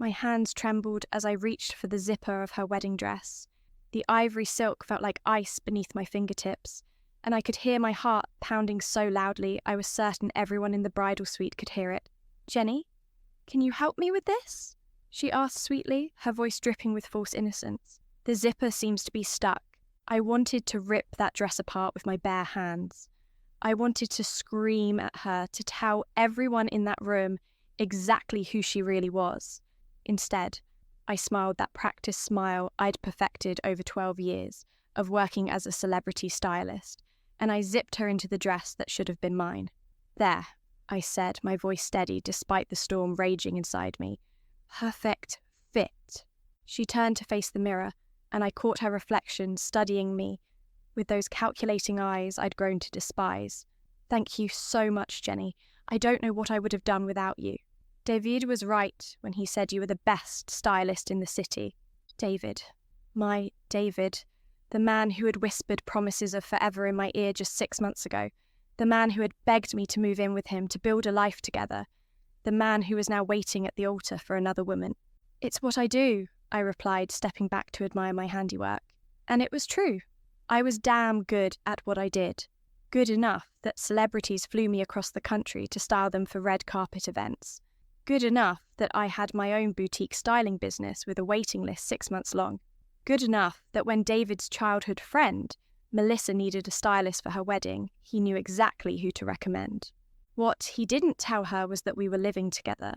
My hands trembled as I reached for the zipper of her wedding dress. The ivory silk felt like ice beneath my fingertips, and I could hear my heart pounding so loudly I was certain everyone in the bridal suite could hear it. "Jenny, can you help me with this?" she asked sweetly, her voice dripping with false innocence. "The zipper seems to be stuck." I wanted to rip that dress apart with my bare hands. I wanted to scream at her, to tell everyone in that room exactly who she really was. Instead, I smiled that practiced smile I'd perfected over 12 years of working as a celebrity stylist, and I zipped her into the dress that should have been mine. "There," I said, my voice steady despite the storm raging inside me. "Perfect fit." She turned to face the mirror, and I caught her reflection studying me with those calculating eyes I'd grown to despise. "Thank you so much, Jenny. I don't know what I would have done without you." David was right when he said you were the best stylist in the city. David. My David. The man who had whispered promises of forever in my ear just 6 months ago. The man who had begged me to move in with him, to build a life together. The man who was now waiting at the altar for another woman. "It's what I do," I replied, stepping back to admire my handiwork. And it was true. I was damn good at what I did. Good enough that celebrities flew me across the country to style them for red carpet events. Good enough that I had my own boutique styling business with a waiting list 6 months long. Good enough that when David's childhood friend, Melissa, needed a stylist for her wedding, he knew exactly who to recommend. What he didn't tell her was that we were living together.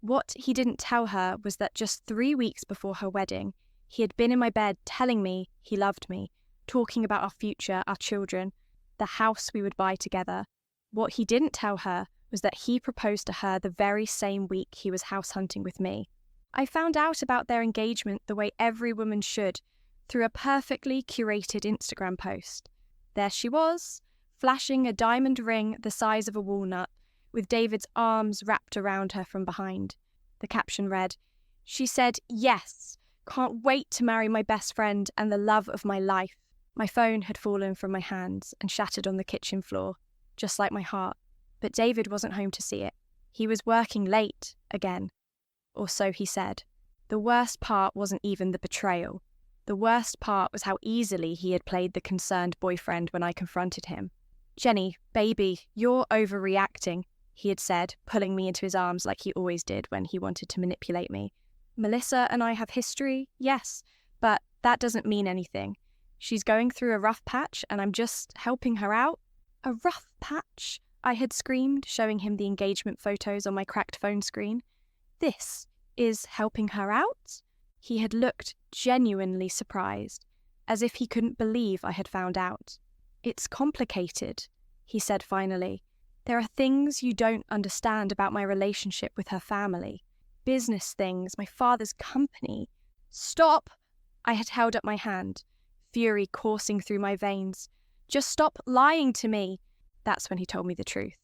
What he didn't tell her was that just 3 weeks before her wedding, he had been in my bed telling me he loved me, talking about our future, our children, the house we would buy together. What he didn't tell her was that he proposed to her the very same week he was house hunting with me. I found out about their engagement the way every woman should, through a perfectly curated Instagram post. There she was, flashing a diamond ring the size of a walnut, with David's arms wrapped around her from behind. The caption read, "She said, yes, can't wait to marry my best friend and the love of my life." My phone had fallen from my hands and shattered on the kitchen floor, just like my heart. But David wasn't home to see it. He was working late again. Or so he said. The worst part wasn't even the betrayal. The worst part was how easily he had played the concerned boyfriend when I confronted him. "Jenny, baby, you're overreacting," he had said, pulling me into his arms like he always did when he wanted to manipulate me. "Melissa and I have history, yes, but that doesn't mean anything. She's going through a rough patch and I'm just helping her out." "A rough patch?" I had screamed, showing him the engagement photos on my cracked phone screen. "This is helping her out?" He had looked genuinely surprised, as if he couldn't believe I had found out. "It's complicated," he said finally. "There are things you don't understand about my relationship with her family. Business things, my father's company." "Stop!" I had held up my hand, fury coursing through my veins. "Just stop lying to me." That's when he told me the truth.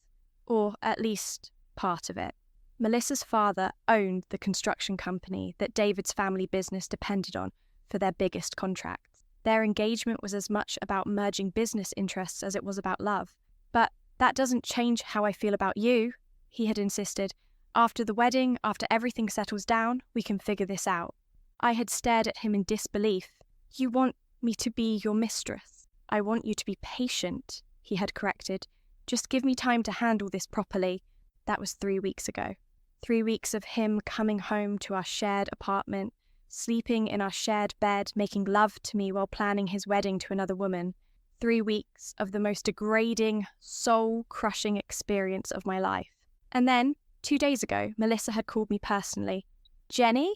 Or at least part of it. Melissa's father owned the construction company that David's family business depended on for their biggest contracts. Their engagement was as much about merging business interests as it was about love. "But that doesn't change how I feel about you," he had insisted. "After the wedding, after everything settles down, we can figure this out." I had stared at him in disbelief. "You want me to be your mistress?" "I want you to be patient," he had corrected. "Just give me time to handle this properly." That was 3 weeks ago. 3 weeks of him coming home to our shared apartment, sleeping in our shared bed, making love to me while planning his wedding to another woman. 3 weeks of the most degrading, soul-crushing experience of my life. And then, 2 days ago, Melissa had called me personally. "Jenny,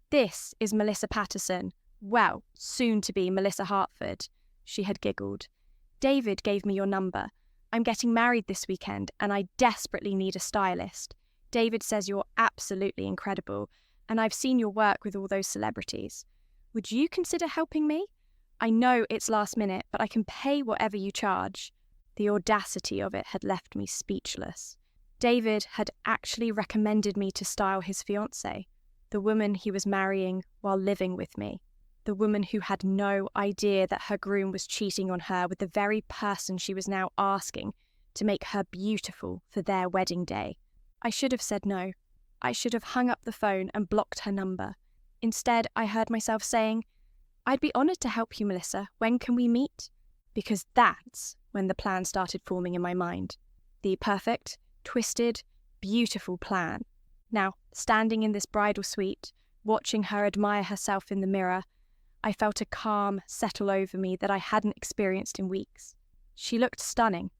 this is Melissa Patterson. Well, soon to be Melissa Hartford," she had giggled. "David gave me your number. I'm getting married this weekend and I desperately need a stylist. David says you're absolutely incredible, and I've seen your work with all those celebrities. Would you consider helping me? I know it's last minute, but I can pay whatever you charge." The audacity of it had left me speechless. David had actually recommended me to style his fiancée, the woman he was marrying while living with me, the woman who had no idea that her groom was cheating on her with the very person she was now asking to make her beautiful for their wedding day. I should have said no. I should have hung up the phone and blocked her number. Instead, I heard myself saying, "I'd be honoured to help you, Melissa. When can we meet?" Because that's when the plan started forming in my mind. The perfect, twisted, beautiful plan. Now, standing in this bridal suite, watching her admire herself in the mirror, I felt a calm settle over me that I hadn't experienced in weeks. She looked stunning,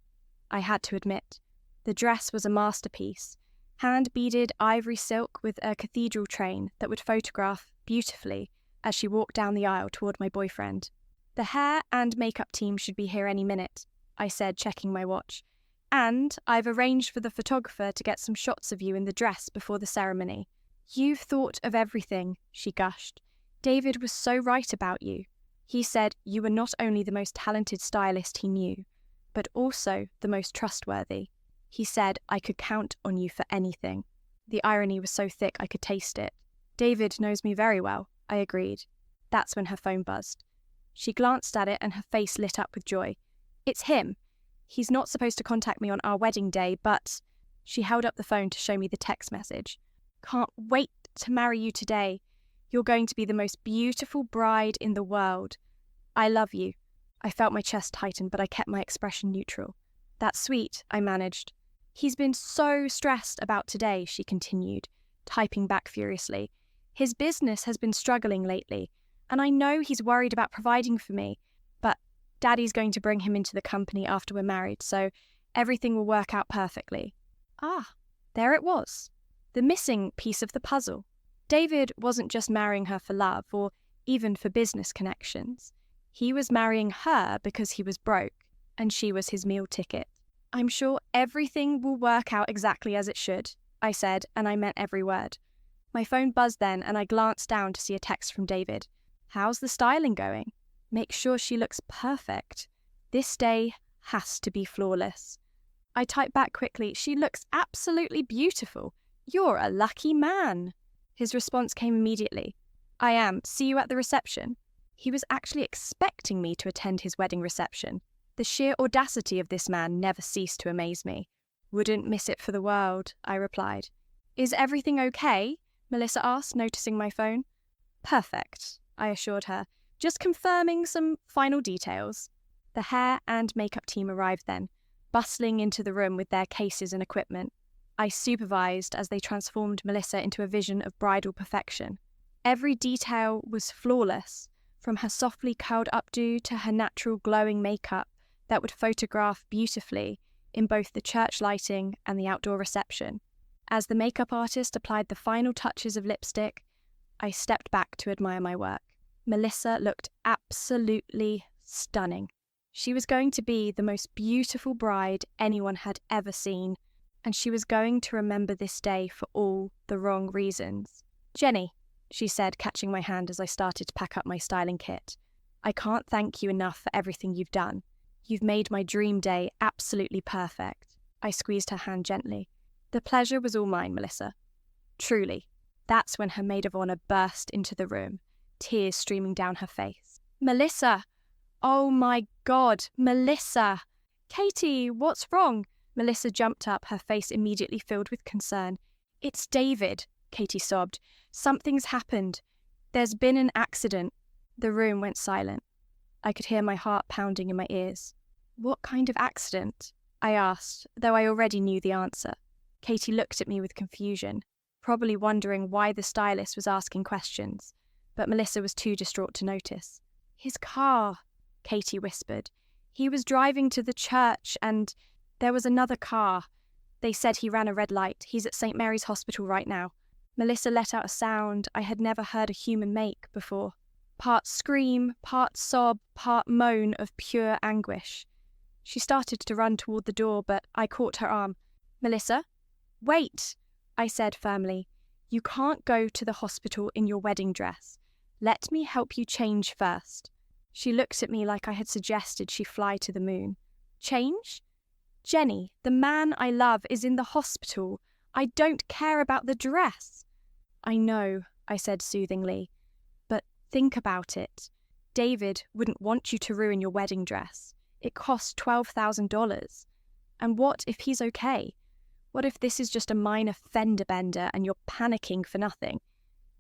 I had to admit. The dress was a masterpiece, hand-beaded ivory silk with a cathedral train that would photograph beautifully as she walked down the aisle toward my boyfriend. "The hair and makeup team should be here any minute," I said, checking my watch. "And I've arranged for the photographer to get some shots of you in the dress before the ceremony." "You've thought of everything," she gushed. "David was so right about you. He said you were not only the most talented stylist he knew, but also the most trustworthy. He said I could count on you for anything." The irony was so thick I could taste it. "David knows me very well," I agreed. That's when her phone buzzed. She glanced at it and her face lit up with joy. "It's him. He's not supposed to contact me on our wedding day, but..." She held up the phone to show me the text message. "Can't wait to marry you today. You're going to be the most beautiful bride in the world. I love you." I felt my chest tighten, but I kept my expression neutral. "That's sweet," I managed. "He's been so stressed about today," she continued, typing back furiously. "His business has been struggling lately, and I know he's worried about providing for me, but Daddy's going to bring him into the company after we're married, so everything will work out perfectly." Ah, there it was. The missing piece of the puzzle. David wasn't just marrying her for love or even for business connections. He was marrying her because he was broke, and she was his meal ticket. "I'm sure everything will work out exactly as it should," I said, and I meant every word. My phone buzzed then, and I glanced down to see a text from David. "How's the styling going? Make sure she looks perfect. This day has to be flawless." I typed back quickly, "She looks absolutely beautiful. You're a lucky man." His response came immediately. "I am. See you at the reception." He was actually expecting me to attend his wedding reception. The sheer audacity of this man never ceased to amaze me. "Wouldn't miss it for the world," I replied. "Is everything okay?" Melissa asked, noticing my phone. "Perfect," I assured her. "Just confirming some final details." The hair and makeup team arrived then, bustling into the room with their cases and equipment. I supervised as they transformed Melissa into a vision of bridal perfection. Every detail was flawless, from her softly curled updo to her natural glowing makeup that would photograph beautifully in both the church lighting and the outdoor reception. As the makeup artist applied the final touches of lipstick, I stepped back to admire my work. Melissa looked absolutely stunning. She was going to be the most beautiful bride anyone had ever seen, and she was going to remember this day for all the wrong reasons. "Jenny," she said, catching my hand as I started to pack up my styling kit, "I can't thank you enough for everything you've done. You've made my dream day absolutely perfect." I squeezed her hand gently. "The pleasure was all mine, Melissa. Truly." That's when her maid of honour burst into the room, tears streaming down her face. "Melissa! Oh my God, Melissa! Katie, what's wrong?" Melissa jumped up, her face immediately filled with concern. "It's David," Katie sobbed. "Something's happened. There's been an accident." The room went silent. I could hear my heart pounding in my ears. "What kind of accident?" I asked, though I already knew the answer. Katie looked at me with confusion, probably wondering why the stylist was asking questions, but Melissa was too distraught to notice. "His car," Katie whispered. "He was driving to the church and there was another car. They said he ran a red light. He's at St. Mary's Hospital right now." Melissa let out a sound I had never heard a human make before. Part scream, part sob, part moan of pure anguish. She started to run toward the door, but I caught her arm. "Melissa, wait," I said firmly. "You can't go to the hospital in your wedding dress. Let me help you change first." She looked at me like I had suggested she fly to the moon. "Change? Jenny, the man I love is in the hospital. I don't care about the dress." "I know," I said soothingly, "but think about it. David wouldn't want you to ruin your wedding dress. It cost $12,000. And what if he's okay? What if this is just a minor fender bender and you're panicking for nothing?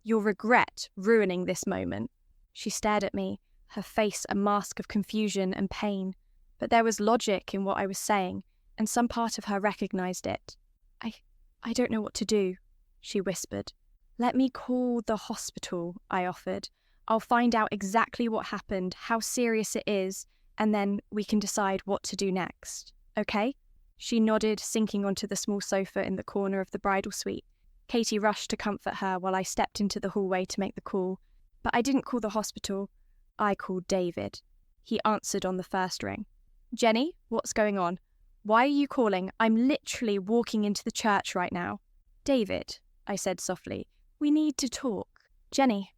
You'll regret ruining this moment. She stared at me, her face a mask of confusion and pain. But there was logic in what I was saying, and some part of her recognized it. I don't know what to do, she whispered. Let me call the hospital, I offered. I'll find out exactly what happened, how serious it is, and then we can decide what to do next. Okay? She nodded, sinking onto the small sofa in the corner of the bridal suite. Katie rushed to comfort her while I stepped into the hallway to make the call. But I didn't call the hospital. I called David. He answered on the first ring. Jenny, what's going on? Why are you calling? I'm literally walking into the church right now. David, I said softly, we need to talk. Jenny,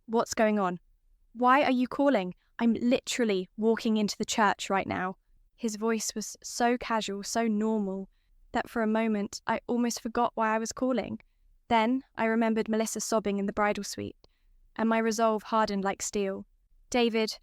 what's going on? Why are you calling? I'm literally walking into the church right now. His voice was so casual, so normal, that for a moment I almost forgot why I was calling. Then I remembered Melissa sobbing in the bridal suite, and my resolve hardened like steel. David,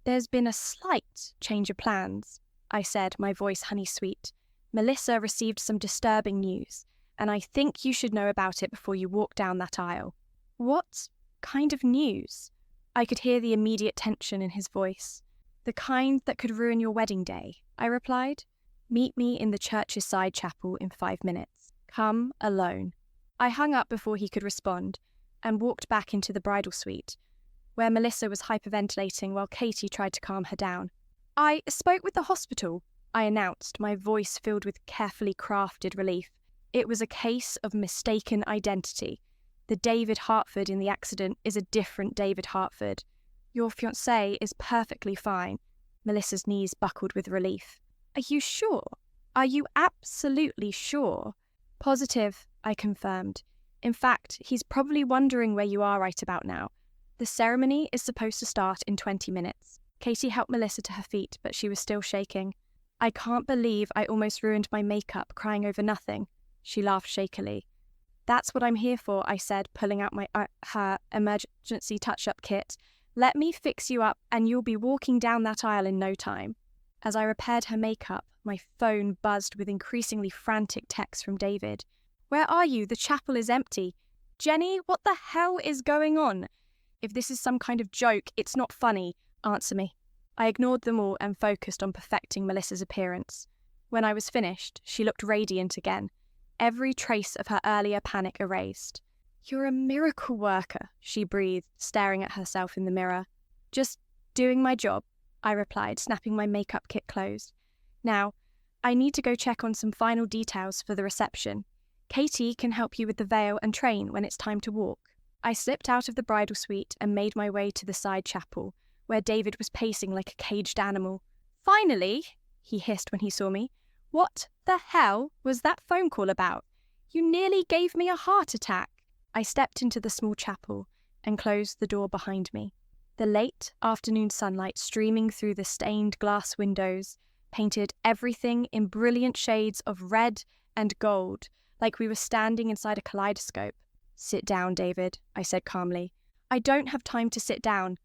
there's been a slight change of plans, I said, my voice honey-sweet. Melissa received some disturbing news, and I think you should know about it before you walk down that aisle. What kind of news? I could hear the immediate tension in his voice. The kind that could ruin your wedding day, I replied. Meet me in the church's side chapel in 5 minutes. Come alone. I hung up before he could respond and walked back into the bridal suite, where Melissa was hyperventilating while Katie tried to calm her down. I spoke with the hospital, I announced, my voice filled with carefully crafted relief. It was a case of mistaken identity. The David Hartford in the accident is a different David Hartford. Your fiancé is perfectly fine. Melissa's knees buckled with relief. Are you sure? Are you absolutely sure? Positive, I confirmed. In fact, he's probably wondering where you are right about now. The ceremony is supposed to start in 20 minutes. Katie helped Melissa to her feet, but she was still shaking. I can't believe I almost ruined my makeup crying over nothing. She laughed shakily. That's what I'm here for, I said, pulling out her emergency touch-up kit. Let me fix you up and you'll be walking down that aisle in no time. As I repaired her makeup, my phone buzzed with increasingly frantic texts from David. Where are you? The chapel is empty. Jenny, what the hell is going on? If this is some kind of joke, it's not funny. Answer me. I ignored them all and focused on perfecting Melissa's appearance. When I was finished, she looked radiant again, every trace of her earlier panic erased. You're a miracle worker, she breathed, staring at herself in the mirror. Just doing my job, I replied, snapping my makeup kit closed. Now, I need to go check on some final details for the reception. Katie can help you with the veil and train when it's time to walk. I slipped out of the bridal suite and made my way to the side chapel, where David was pacing like a caged animal. Finally, he hissed when he saw me. What the hell was that phone call about? You nearly gave me a heart attack. I stepped into the small chapel and closed the door behind me. The late afternoon sunlight streaming through the stained glass windows painted everything in brilliant shades of red and gold, like we were standing inside a kaleidoscope. Sit down, David, I said calmly. I don't have time to sit down.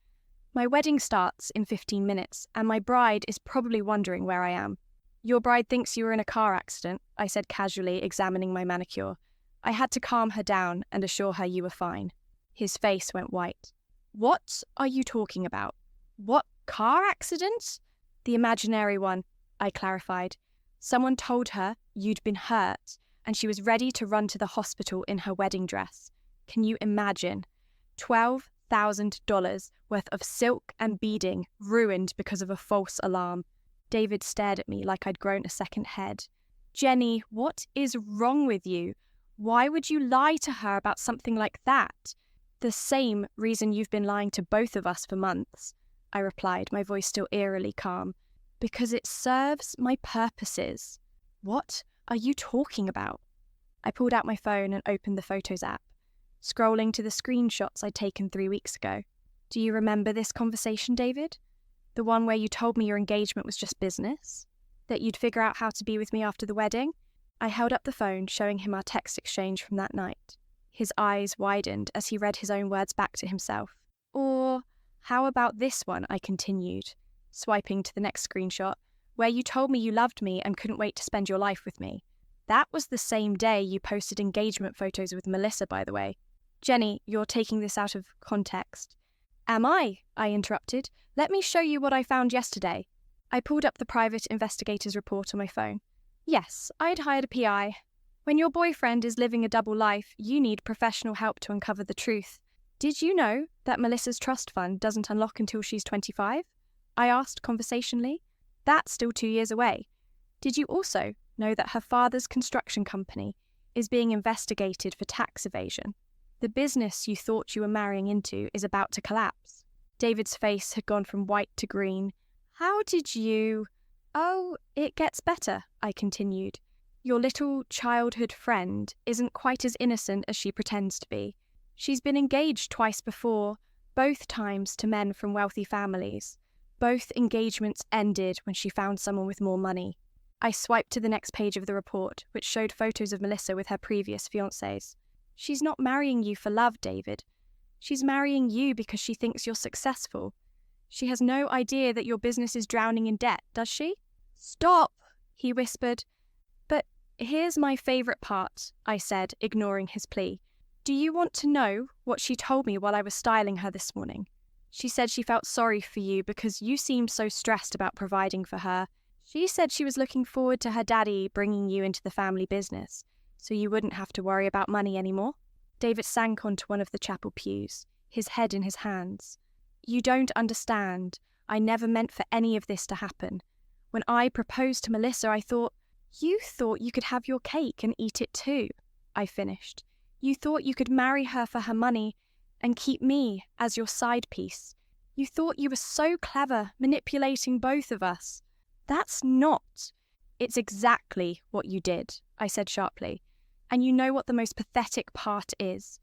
My wedding starts in 15 minutes, and my bride is probably wondering where I am. Your bride thinks you were in a car accident, I said casually, examining my manicure. I had to calm her down and assure her you were fine. His face went white. What are you talking about? What car accident? The imaginary one, I clarified. Someone told her you'd been hurt, and she was ready to run to the hospital in her wedding dress. Can you imagine? $12,000 worth of silk and beading ruined because of a false alarm. David stared at me like I'd grown a second head. Jenny, what is wrong with you? Why would you lie to her about something like that? The same reason you've been lying to both of us for months, I replied, my voice still eerily calm. Because it serves my purposes. What are you talking about? I pulled out my phone and opened the Photos app, scrolling to the screenshots I'd taken 3 weeks ago. Do you remember this conversation, David? The one where you told me your engagement was just business? That you'd figure out how to be with me after the wedding? I held up the phone, showing him our text exchange from that night. His eyes widened as he read his own words back to himself. Or, how about this one, I continued, swiping to the next screenshot, where you told me you loved me and couldn't wait to spend your life with me. That was the same day you posted engagement photos with Melissa, by the way. Jenny, you're taking this out of context. Am I? I interrupted. Let me show you what I found yesterday. I pulled up the private investigator's report on my phone. Yes, I'd hired a PI. When your boyfriend is living a double life, you need professional help to uncover the truth. Did you know that Melissa's trust fund doesn't unlock until she's 25? I asked conversationally. That's still 2 years away. Did you also know that her father's construction company is being investigated for tax evasion? The business you thought you were marrying into is about to collapse. David's face had gone from white to green. How did you... Oh, it gets better, I continued. Your little childhood friend isn't quite as innocent as she pretends to be. She's been engaged twice before, both times to men from wealthy families. Both engagements ended when she found someone with more money. I swiped to the next page of the report, which showed photos of Melissa with her previous fiancés. She's not marrying you for love, David. She's marrying you because she thinks you're successful. She has no idea that your business is drowning in debt, does she? Stop, he whispered. But here's my favourite part, I said, ignoring his plea. Do you want to know what she told me while I was styling her this morning? She said she felt sorry for you because you seemed so stressed about providing for her. She said she was looking forward to her daddy bringing you into the family business, so you wouldn't have to worry about money anymore. David sank onto one of the chapel pews, his head in his hands. You don't understand. I never meant for any of this to happen. When I proposed to Melissa, I thought, you thought you could have your cake and eat it too, I finished. You thought you could marry her for her money and keep me as your side piece. You thought you were so clever, manipulating both of us. That's not. It's exactly what you did, I said sharply. And you know what the most pathetic part is?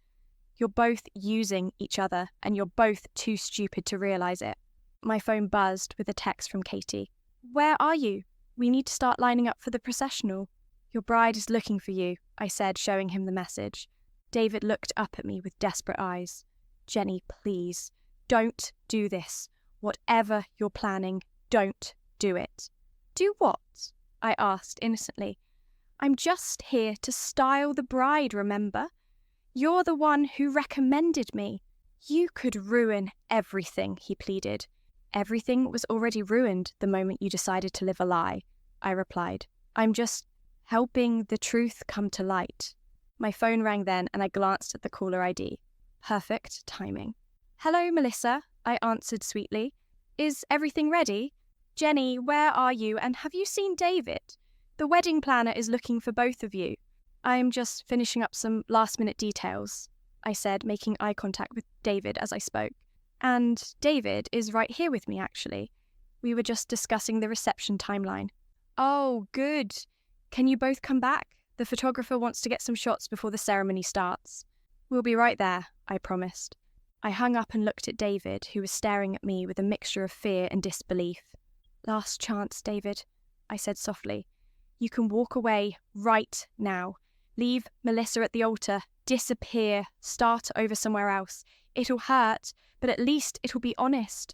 You're both using each other, and you're both too stupid to realise it. My phone buzzed with a text from Katie. Where are you? We need to start lining up for the processional. Your bride is looking for you, I said, showing him the message. David looked up at me with desperate eyes. Jenny, please, don't do this. Whatever you're planning, don't do it. Do what? I asked innocently. I'm just here to style the bride, remember? You're the one who recommended me. You could ruin everything, he pleaded. Everything was already ruined the moment you decided to live a lie, I replied. I'm just helping the truth come to light. My phone rang then and I glanced at the caller ID. Perfect timing. Hello, Melissa, I answered sweetly. Is everything ready? Jenny, where are you, and have you seen David? The wedding planner is looking for both of you. I'm just finishing up some last-minute details, I said, making eye contact with David as I spoke. And David is right here with me, actually. We were just discussing the reception timeline. Oh, good. Can you both come back? The photographer wants to get some shots before the ceremony starts. We'll be right there, I promised. I hung up and looked at David, who was staring at me with a mixture of fear and disbelief. Last chance, David, I said softly. You can walk away right now. Leave Melissa at the altar, disappear, start over somewhere else. It'll hurt, but at least it'll be honest.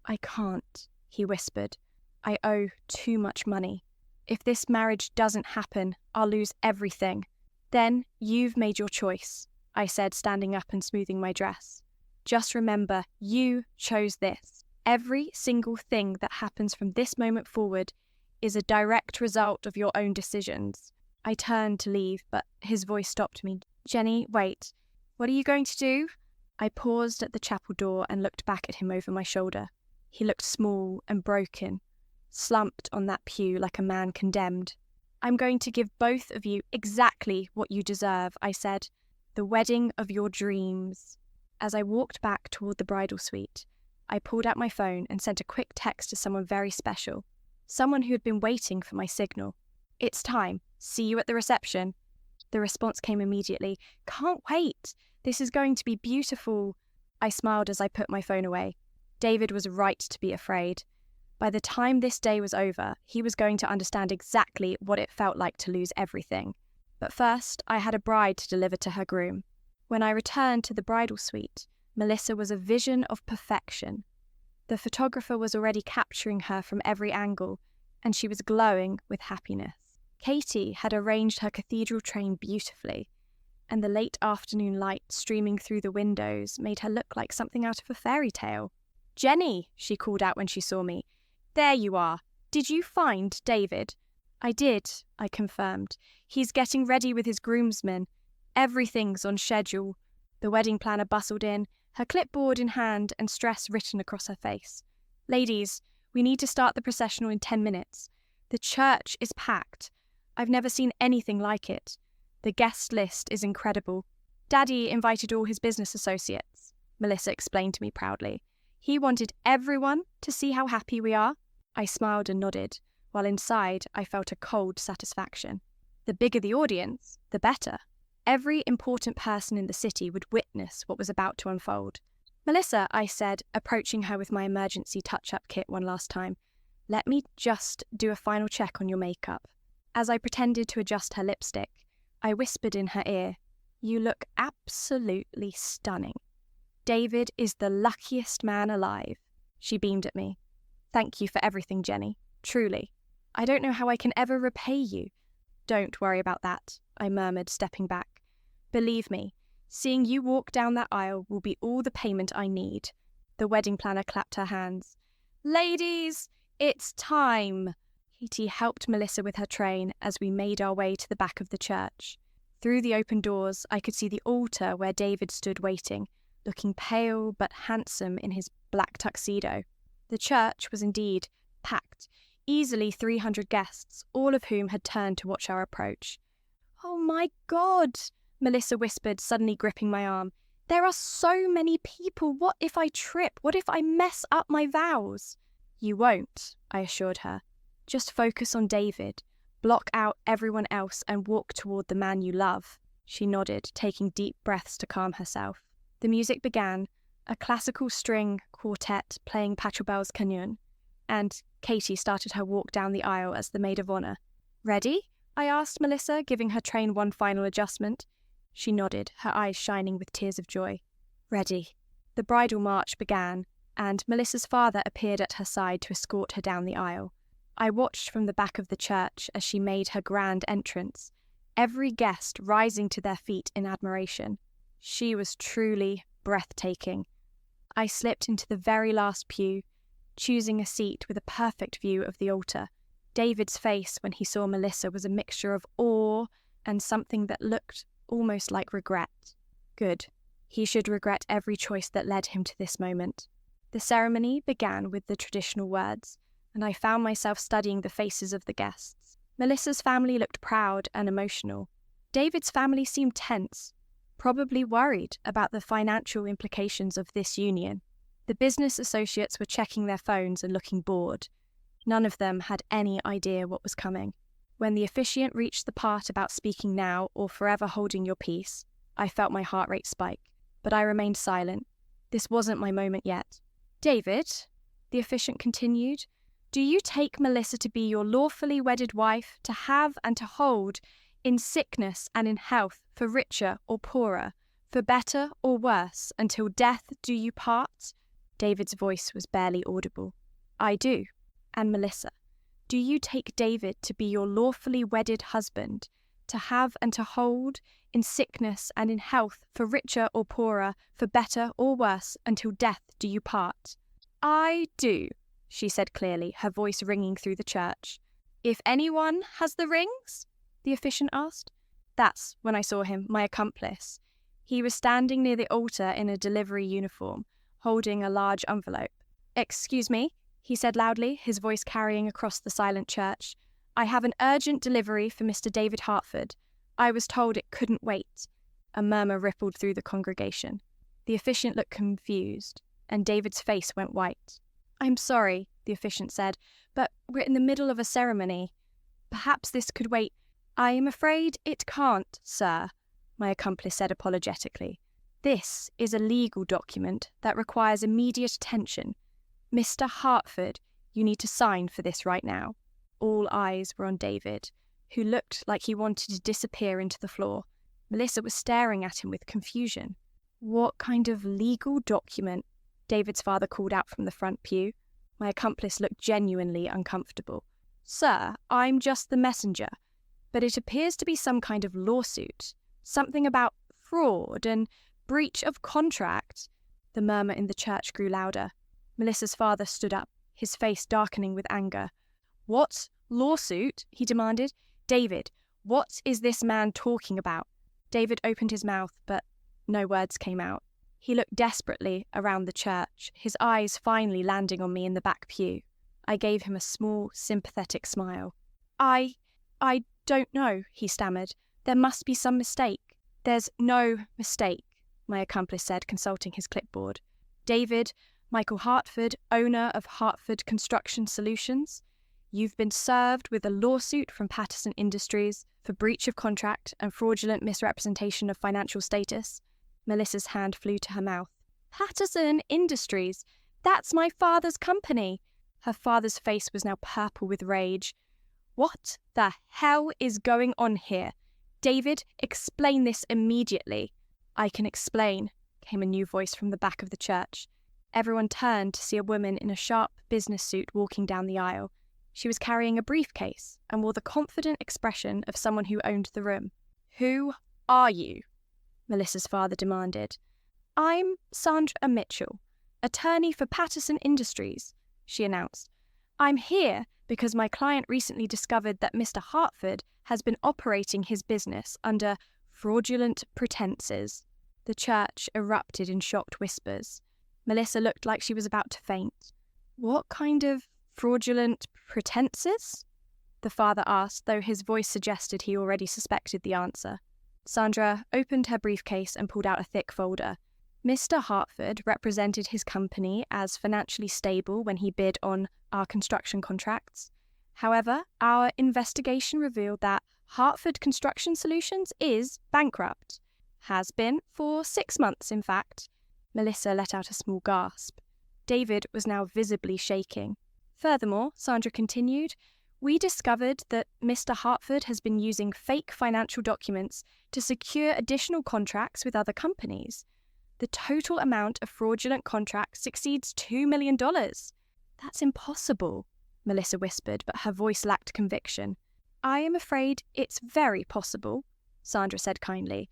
I can't, he whispered. I owe too much money. If this marriage doesn't happen, I'll lose everything. Then you've made your choice, I said, standing up and smoothing my dress. Just remember, you chose this. Every single thing that happens from this moment forward is a direct result of your own decisions. I turned to leave, but his voice stopped me. Jenny, wait. What are you going to do? I paused at the chapel door and looked back at him over my shoulder. He looked small and broken, slumped on that pew like a man condemned. I'm going to give both of you exactly what you deserve, I said. The wedding of your dreams. As I walked back toward the bridal suite, I pulled out my phone and sent a quick text to someone very special. Someone who had been waiting for my signal. It's time. See you at the reception. The response came immediately. Can't wait. This is going to be beautiful. I smiled as I put my phone away. David was right to be afraid. By the time this day was over, he was going to understand exactly what it felt like to lose everything. But first, I had a bride to deliver to her groom. When I returned to the bridal suite, Melissa was a vision of perfection. The photographer was already capturing her from every angle, and she was glowing with happiness. Katie had arranged her cathedral train beautifully, and the late afternoon light streaming through the windows made her look like something out of a fairy tale. "Jenny," she called out when she saw me. "There you are. Did you find David?" "I did," I confirmed. "He's getting ready with his groomsmen. Everything's on schedule." The wedding planner bustled in, her clipboard in hand and stress written across her face. "Ladies, we need to start the processional in 10 minutes. The church is packed. I've never seen anything like it. The guest list is incredible. Daddy invited all his business associates," Melissa explained to me proudly. "He wanted everyone to see how happy we are." I smiled and nodded, while inside I felt a cold satisfaction. The bigger the audience, the better. Every important person in the city would witness what was about to unfold. "Melissa," I said, approaching her with my emergency touch-up kit one last time, "let me just do a final check on your makeup." As I pretended to adjust her lipstick, I whispered in her ear, "You look absolutely stunning. David is the luckiest man alive." She beamed at me. "Thank you for everything, Jenny. Truly. I don't know how I can ever repay you." "Don't worry about that," I murmured, stepping back. "Believe me, seeing you walk down that aisle will be all the payment I need." The wedding planner clapped her hands. "Ladies, it's time." Katie helped Melissa with her train as we made our way to the back of the church. Through the open doors, I could see the altar where David stood waiting, looking pale but handsome in his black tuxedo. The church was indeed packed, easily 300 guests, all of whom had turned to watch our approach. "Oh my God," Melissa whispered, suddenly gripping my arm. "There are so many people. What if I trip? What if I mess up my vows?" "You won't," I assured her. "Just focus on David, block out everyone else and walk toward the man you love." She nodded, taking deep breaths to calm herself. The music began, a classical string quartet playing Pachelbel's Canyon, and Katie started her walk down the aisle as the maid of honor. "Ready?" I asked Melissa, giving her train one final adjustment. She nodded, her eyes shining with tears of joy. "Ready." The bridal march began, and Melissa's father appeared at her side to escort her down the aisle. I watched from the back of the church as she made her grand entrance, every guest rising to their feet in admiration. She was truly breathtaking. I slipped into the very last pew, choosing a seat with a perfect view of the altar. David's face when he saw Melissa was a mixture of awe and something that looked almost like regret. Good. He should regret every choice that led him to this moment. The ceremony began with the traditional words, and I found myself studying the faces of the guests. Melissa's family looked proud and emotional. David's family seemed tense, probably worried about the financial implications of this union. The business associates were checking their phones and looking bored. None of them had any idea what was coming. When the officiant reached the part about speaking now or forever holding your peace, I felt my heart rate spike, but I remained silent. This wasn't my moment yet. "David," the officiant continued, "do you take Melissa to be your lawfully wedded wife, to have and to hold, in sickness and in health, for richer or poorer, for better or worse, until death do you part?" David's voice was barely audible. "I do. And Melissa, do you take David to be your lawfully wedded husband, to have and to hold, in sickness and in health, for richer or poorer, for better or worse, until death do you part?" "I do," she said clearly, her voice ringing through the church. "If anyone has the rings?" the officiant asked. That's when I saw him, my accomplice. He was standing near the altar in a delivery uniform, holding a large envelope. "Excuse me," he said loudly, his voice carrying across the silent church. "I have an urgent delivery for Mr. David Hartford. I was told it couldn't wait." A murmur rippled through the congregation. The officiant looked confused, and David's face went white. "I'm sorry," the officiant said, "but we're in the middle of a ceremony. Perhaps this could wait." "I am afraid it can't, sir," my accomplice said apologetically. "This is a legal document that requires immediate attention. Mr. Hartford, you need to sign for this right now." All eyes were on David, who looked like he wanted to disappear into the floor. Melissa was staring at him with confusion. "What kind of legal document?" David's father called out from the front pew. My accomplice looked genuinely uncomfortable. "Sir, I'm just the messenger. but it appears to be some kind of lawsuit. Something about fraud and breach of contract. The murmur in the church grew louder. Melissa's father stood up, his face darkening with anger. "What lawsuit?" he demanded. "David, what is this man talking about?" David opened his mouth, but no words came out. He looked desperately around the church, his eyes finally landing on me in the back pew. I gave him a small, sympathetic smile. I don't know," he stammered. "There must be some mistake." "There's no mistake," my accomplice said, consulting his clipboard. "David Michael Hartford, owner of Hartford Construction Solutions. You've been served with a lawsuit from Patterson Industries for breach of contract and fraudulent misrepresentation of financial status." Melissa's hand flew to her mouth. "Patterson Industries? That's my father's company." Her father's face was now purple with rage. "What the hell is going on here? David, explain this immediately." "I can explain," came a new voice from the back of the church. Everyone turned to see a woman in a sharp business suit walking down the aisle. She was carrying a briefcase and wore the confident expression of someone who owned the room. "Who are you?" Melissa's father demanded. "I'm Sandra Mitchell, attorney for Patterson Industries," she announced. "I'm here because my client recently discovered that Mr. Hartford has been operating his business under fraudulent pretenses." The church erupted in shocked whispers. Melissa looked like she was about to faint. "What kind of fraudulent pretenses?" the father asked, though his voice suggested he already suspected the answer. Sandra opened her briefcase and pulled out a thick folder. Mr. Hartford represented his company as financially stable when he bid on our construction contracts. However, our investigation revealed that Hartford Construction Solutions is bankrupt. Has been for 6 months, in fact. Melissa let out a small gasp. David was now visibly shaking. "Furthermore," Sandra continued, "we discovered that Mr. Hartford has been using fake financial documents to secure additional contracts with other companies. The total amount of fraudulent contracts exceeds $2 million. "That's impossible," Melissa whispered, but her voice lacked conviction. "I am afraid it's very possible," Sandra said kindly.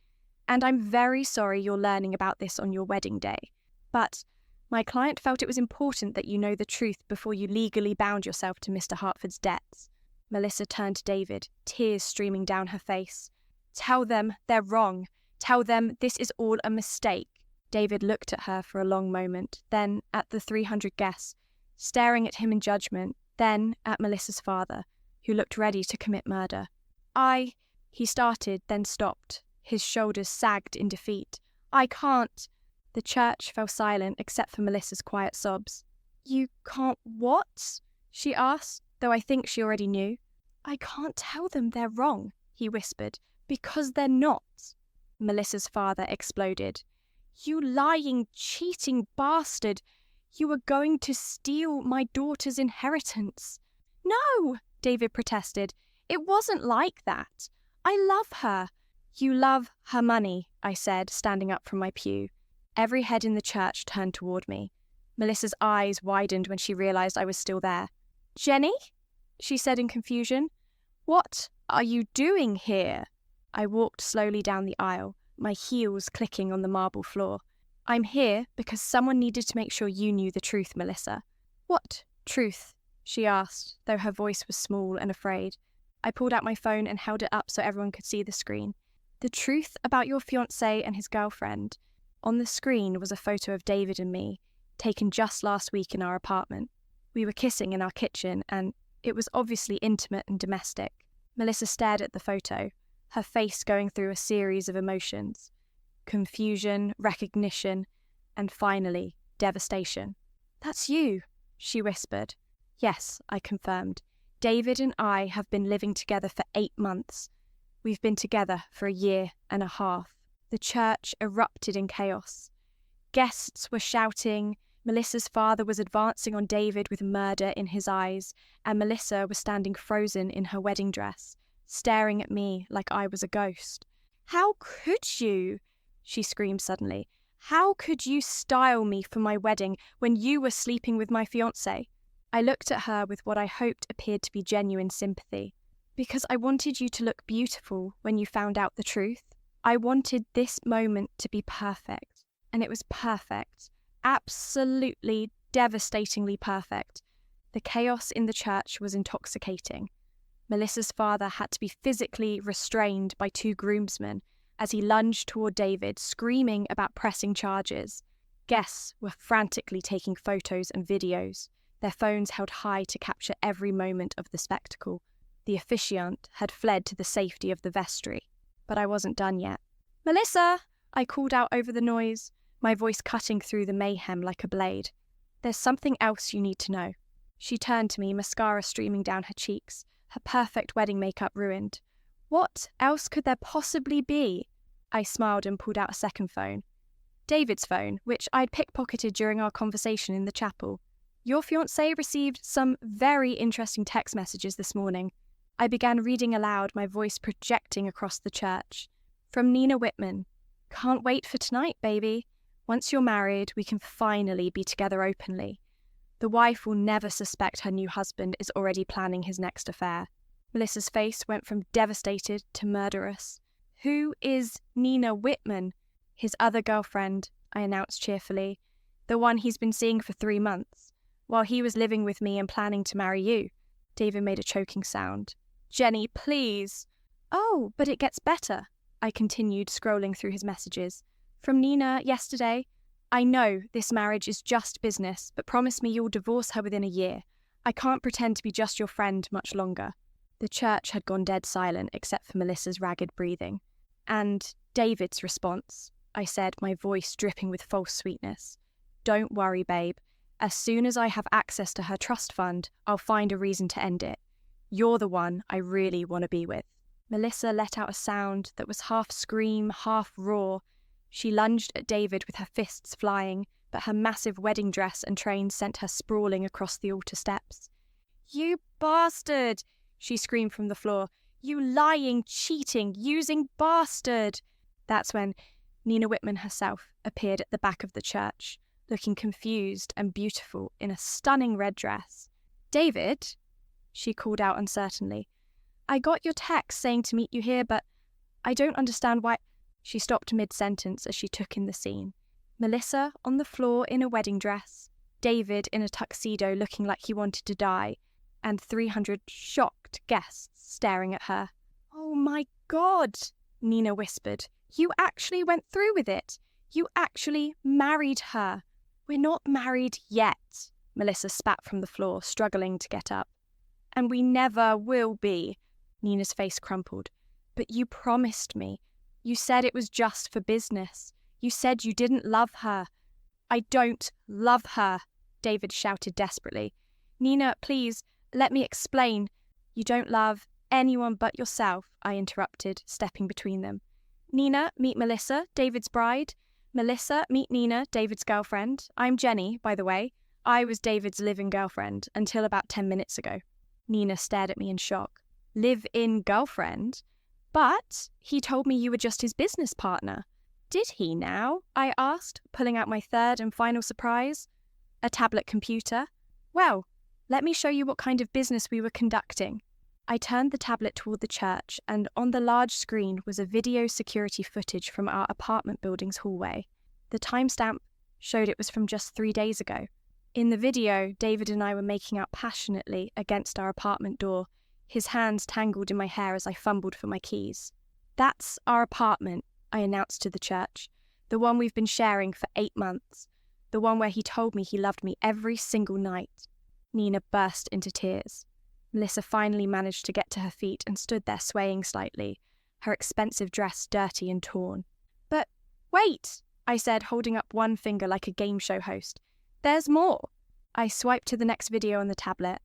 "And I'm very sorry you're learning about this on your wedding day. But my client felt it was important that you know the truth before you legally bound yourself to Mr. Hartford's debts." Melissa turned to David, tears streaming down her face. "Tell them they're wrong. Tell them this is all a mistake." David looked at her for a long moment, then at the 300 guests, staring at him in judgment, then at Melissa's father, who looked ready to commit murder. He started, then stopped. His shoulders sagged in defeat. "I can't." The church fell silent except for Melissa's quiet sobs. "You can't what?" she asked, though I think she already knew. "I can't tell them they're wrong," he whispered, "because they're not." Melissa's father exploded. "You lying, cheating bastard! You were going to steal my daughter's inheritance." "No," David protested. "It wasn't like that. I love her." "You love her money," I said, standing up from my pew. Every head in the church turned toward me. Melissa's eyes widened when she realized I was still there. "Jenny?" she said in confusion. "What are you doing here?" I walked slowly down the aisle, my heels clicking on the marble floor. "I'm here because someone needed to make sure you knew the truth, Melissa." "What truth?" she asked, though her voice was small and afraid. I pulled out my phone and held it up so everyone could see the screen. "The truth about your fiancé and his girlfriend." On the screen was a photo of David and me, taken just last week in our apartment. We were kissing in our kitchen, and it was obviously intimate and domestic. Melissa stared at the photo, her face going through a series of emotions. Confusion, recognition, and finally, devastation. "That's you," she whispered. "Yes," I confirmed. "David and I have been living together for 8 months. We've been together for a year and a half." The church erupted in chaos. Guests were shouting. Melissa's father was advancing on David with murder in his eyes, and Melissa was standing frozen in her wedding dress, staring at me like I was a ghost. "How could you?" she screamed suddenly. "How could you style me for my wedding when you were sleeping with my fiancé?" I looked at her with what I hoped appeared to be genuine sympathy. Because I wanted you to look beautiful when you found out the truth. I wanted this moment to be perfect. And it was perfect. Absolutely, devastatingly perfect. The chaos in the church was intoxicating. Melissa's father had to be physically restrained by 2 groomsmen as he lunged toward David, screaming about pressing charges. Guests were frantically taking photos and videos, their phones held high to capture every moment of the spectacle. The officiant had fled to the safety of the vestry, but I wasn't done yet. "Melissa!" I called out over the noise, my voice cutting through the mayhem like a blade. "There's something else you need to know." She turned to me, mascara streaming down her cheeks, her perfect wedding makeup ruined. "What else could there possibly be?" I smiled and pulled out a second phone. David's phone, which I'd pickpocketed during our conversation in the chapel. "Your fiancé received some very interesting text messages this morning." I began reading aloud, my voice projecting across the church. From Nina Whitman. "Can't wait for tonight, baby. Once you're married, we can finally be together openly. The wife will never suspect her new husband is already planning his next affair." Melissa's face went from devastated to murderous. "Who is Nina Whitman?" "His other girlfriend," I announced cheerfully. "The one he's been seeing for 3 months, while he was living with me and planning to marry you." David made a choking sound. "Jenny, please." "Oh, but it gets better," I continued, scrolling through his messages. "From Nina yesterday. I know this marriage is just business, but promise me you'll divorce her within a year. I can't pretend to be just your friend much longer." The church had gone dead silent except for Melissa's ragged breathing. "And David's response," I said, my voice dripping with false sweetness. "Don't worry, babe. As soon as I have access to her trust fund, I'll find a reason to end it. You're the one I really want to be with." Melissa let out a sound that was half scream, half roar. She lunged at David with her fists flying, but her massive wedding dress and train sent her sprawling across the altar steps. "You bastard!" she screamed from the floor. "You lying, cheating, using bastard!" That's when Nina Whitman herself appeared at the back of the church, looking confused and beautiful in a stunning red dress. "David," she called out uncertainly, "I got your text saying to meet you here, but I don't understand why—" She stopped mid-sentence as she took in the scene. Melissa on the floor in a wedding dress, David in a tuxedo looking like he wanted to die, and 300 shocked guests staring at her. "Oh my God," Nina whispered. "You actually went through with it. You actually married her." "We're not married yet," Melissa spat from the floor, struggling to get up. "And we never will be." Nina's face crumpled. "But you promised me. You said it was just for business. You said you didn't love her." "I don't love her," David shouted desperately. "Nina, please, let me explain." "You don't love anyone but yourself," I interrupted, stepping between them. "Nina, meet Melissa, David's bride. Melissa, meet Nina, David's girlfriend. I'm Jenny, by the way. I was David's live-in girlfriend until about 10 minutes ago." Nina stared at me in shock. "Live-in girlfriend? But he told me you were just his business partner." "Did he now?" I asked, pulling out my third and final surprise. "A tablet computer. Well, let me show you what kind of business we were conducting." I turned the tablet toward the church, and on the large screen was a video security footage from our apartment building's hallway. The timestamp showed it was from just 3 days ago. In the video, David and I were making out passionately against our apartment door, his hands tangled in my hair as I fumbled for my keys. "That's our apartment," I announced to the church. "The one we've been sharing for 8 months. The one where he told me he loved me every single night." Nina burst into tears. Melissa finally managed to get to her feet and stood there swaying slightly, her expensive dress dirty and torn. "But wait," I said, holding up one finger like a game show host. "There's more." I swiped to the next video on the tablet.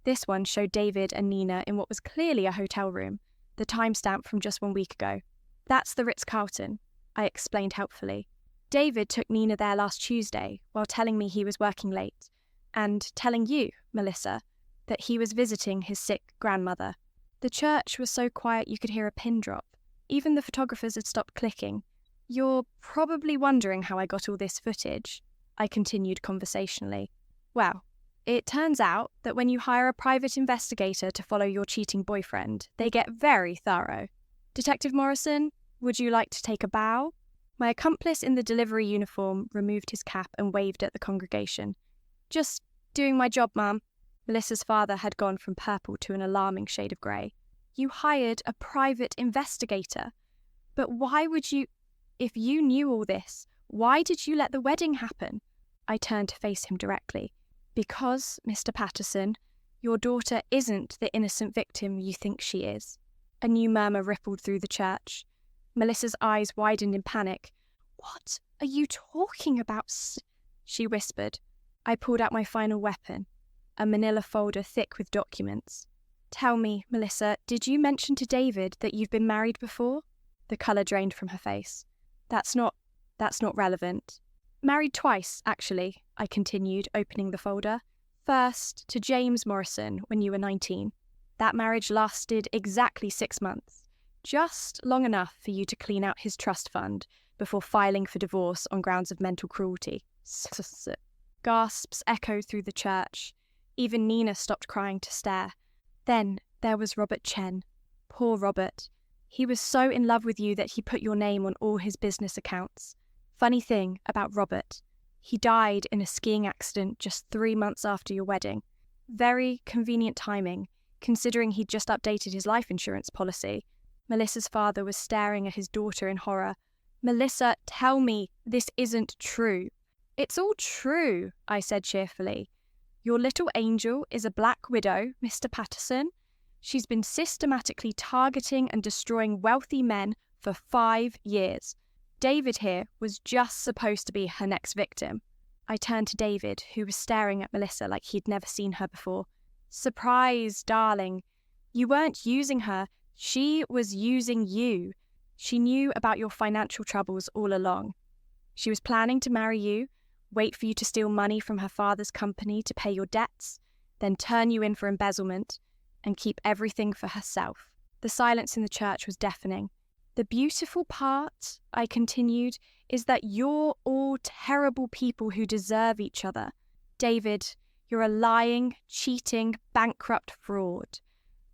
This one showed David and Nina in what was clearly a hotel room, the timestamp from just 1 week ago. "That's the Ritz-Carlton," I explained helpfully. "David took Nina there last Tuesday while telling me he was working late, and telling you, Melissa, that he was visiting his sick grandmother." The church was so quiet you could hear a pin drop. Even the photographers had stopped clicking. "You're probably wondering how I got all this footage," I continued conversationally. "Well, It turns out that when you hire a private investigator to follow your cheating boyfriend, they get very thorough. Detective Morrison, would you like to take a bow? My accomplice in the delivery uniform removed his cap and waved at the congregation. Just doing my job, ma'am. Melissa's father had gone from purple to an alarming shade of grey. You hired a private investigator. But why would you... If you knew all this, why did you let the wedding happen? I turned to face him directly. Because, Mr. Patterson, your daughter isn't the innocent victim you think she is. A new murmur rippled through the church. Melissa's eyes widened in panic. What are you talking about? She whispered. I pulled out my final weapon, a manila folder thick with documents. Tell me, Melissa, did you mention to David that you've been married before? The colour drained from her face. That's not relevant. Married twice, actually, I continued, opening the folder. First, to James Morrison when you were 19. That marriage lasted exactly 6 months, just long enough for you to clean out his trust fund before filing for divorce on grounds of mental cruelty. Gasps echoed through the church. Even Nina stopped crying to stare. Then there was Robert Chen. Poor Robert. He was so in love with you that he put your name on all his business accounts. Funny thing about Robert, he died in a skiing accident just 3 months after your wedding. Very convenient timing, considering he'd just updated his life insurance policy. Melissa's father was staring at his daughter in horror. Melissa, tell me this isn't true. It's all true, I said cheerfully. Your little angel is a black widow, Mr. Patterson. She's been systematically targeting and destroying wealthy men for 5 years. David here was just supposed to be her next victim. I turned to David, who was staring at Melissa like he'd never seen her before. Surprise, darling. You weren't using her. She was using you. She knew about your financial troubles all along. She was planning to marry you, wait for you to steal money from her father's company to pay your debts, then turn you in for embezzlement, and keep everything for herself. The silence in the church was deafening. The beautiful part, I continued, is that you're all terrible people who deserve each other. David, you're a lying, cheating, bankrupt fraud.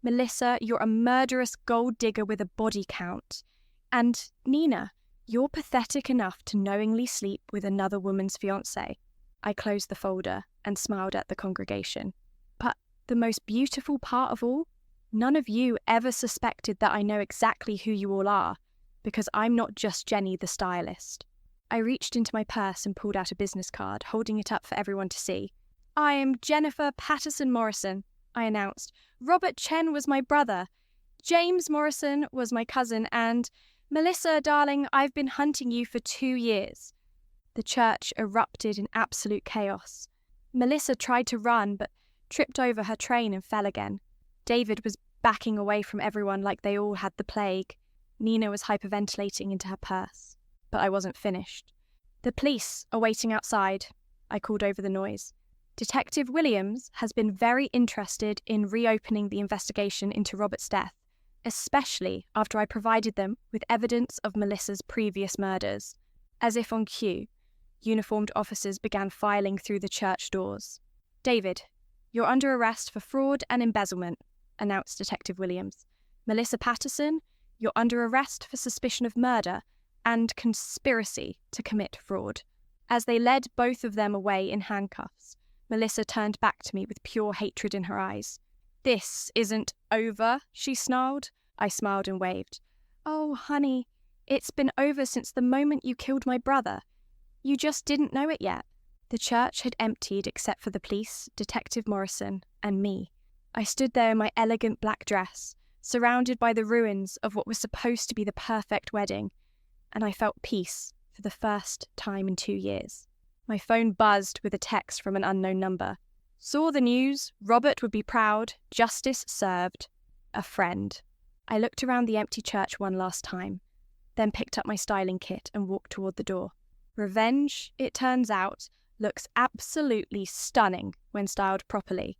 Melissa, you're a murderous gold digger with a body count. And Nina, you're pathetic enough to knowingly sleep with another woman's fiancé. I closed the folder and smiled at the congregation. But the most beautiful part of all, none of you ever suspected that I know exactly who you all are, because I'm not just Jenny the stylist. I reached into my purse and pulled out a business card, holding it up for everyone to see. I am Jennifer Patterson Morrison, I announced. Robert Chen was my brother. James Morrison was my cousin, and Melissa, darling, I've been hunting you for 2 years. The church erupted in absolute chaos. Melissa tried to run, but tripped over her train and fell again. David was backing away from everyone like they all had the plague. Nina was hyperventilating into her purse. But I wasn't finished. The police are waiting outside, I called over the noise. Detective Williams has been very interested in reopening the investigation into Robert's death, especially after I provided them with evidence of Melissa's previous murders. As if on cue, uniformed officers began filing through the church doors. David, you're under arrest for fraud and embezzlement, announced Detective Williams. Melissa Patterson, you're under arrest for suspicion of murder and conspiracy to commit fraud. As they led both of them away in handcuffs, Melissa turned back to me with pure hatred in her eyes. This isn't over, she snarled. I smiled and waved. Oh, honey, it's been over since the moment you killed my brother. You just didn't know it yet. The church had emptied except for the police, Detective Morrison, and me. I stood there in my elegant black dress, surrounded by the ruins of what was supposed to be the perfect wedding, and I felt peace for the first time in 2 years. My phone buzzed with a text from an unknown number. Saw the news, Robert would be proud, justice served, a friend. I looked around the empty church one last time, then picked up my styling kit and walked toward the door. Revenge, it turns out, looks absolutely stunning when styled properly.